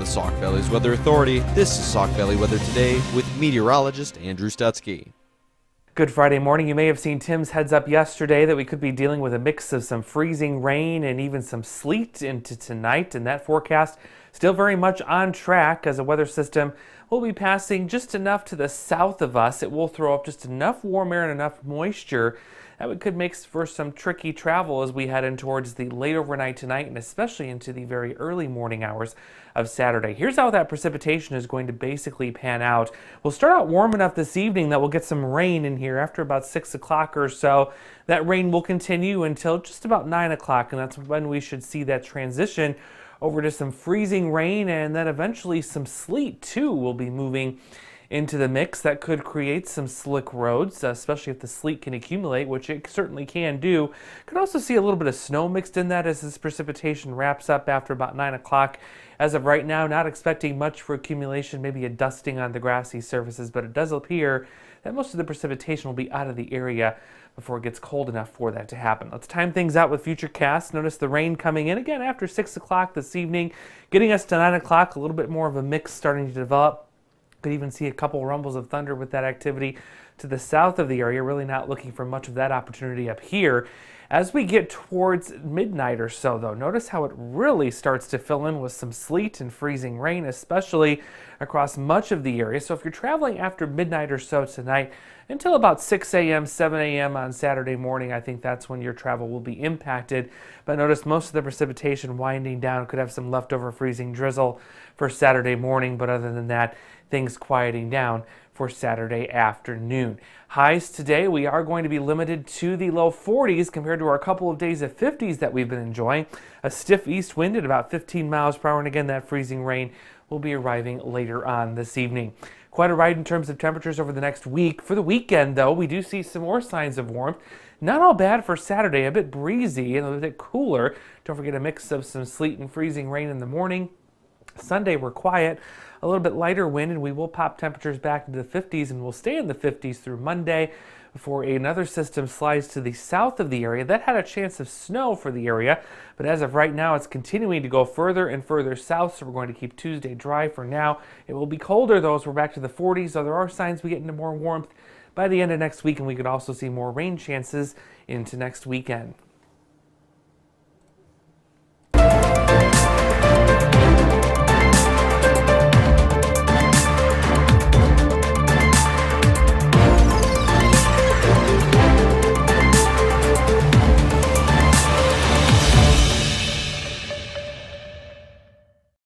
Sauk Valley's Weather Authority, this is Sauk Valley Weather Today with meteorologist Andrew Stutzky. Good Friday morning. You may have seen Tim's heads up yesterday that we could be dealing with a mix of some freezing rain and even some sleet into tonight, and that forecast still very much on track as a weather system will be passing just enough to the south of us. It will throw up just enough warm air and enough moisture that it could make for some tricky travel as we head in towards the late overnight tonight and especially into the very early morning hours of Saturday. Here's how that precipitation is going to basically pan out. We'll start out warm enough this evening that we'll get some rain in here after about 6 o'clock or so. That rain will continue until just about 9 o'clock, and that's when we should see that transition over to some freezing rain, and then eventually some sleet too will be moving into the mix. That could create some slick roads, especially if the sleet can accumulate, which it certainly can do. Could also see a little bit of snow mixed in that as this precipitation wraps up after about 9 o'clock. As of right now, not expecting much for accumulation, maybe a dusting on the grassy surfaces, but it does appear that most of the precipitation will be out of the area before it gets cold enough for that to happen. Let's time things out with Futurecast. Notice the rain coming in again after 6 o'clock this evening, getting us to 9 o'clock, a little bit more of a mix starting to develop. Could even see a couple rumbles of thunder with that activity to the south of the area. Really not looking for much of that opportunity up here. As we get towards midnight or so, though, notice how it really starts to fill in with some sleet and freezing rain, especially across much of the area. So if you're traveling after midnight or so tonight, until about 6 a.m., 7 a.m. on Saturday morning, I think that's when your travel will be impacted. But notice most of the precipitation winding down. Could have some leftover freezing drizzle for Saturday morning, but other than that, things quieting down for Saturday afternoon. Highs today, we are going to be limited to the low 40s compared to our couple of days of 50s that we've been enjoying. A stiff east wind at about 15 miles per hour, and again, that freezing rain will be arriving later on this evening. Quite a ride in terms of temperatures over the next week. For the weekend, though, we do see some more signs of warmth. Not all bad for Saturday, a bit breezy and a bit cooler. Don't forget a mix of some sleet and freezing rain in the morning. Sunday, we're quiet, a little bit lighter wind, and we will pop temperatures back into the 50s, and we'll stay in the 50s through Monday before another system slides to the south of the area. That had a chance of snow for the area, but as of right now, it's continuing to go further and further south, so we're going to keep Tuesday dry for now. It will be colder, though, as we're back to the 40s, so there are signs we get into more warmth by the end of next week, and we could also see more rain chances into next weekend.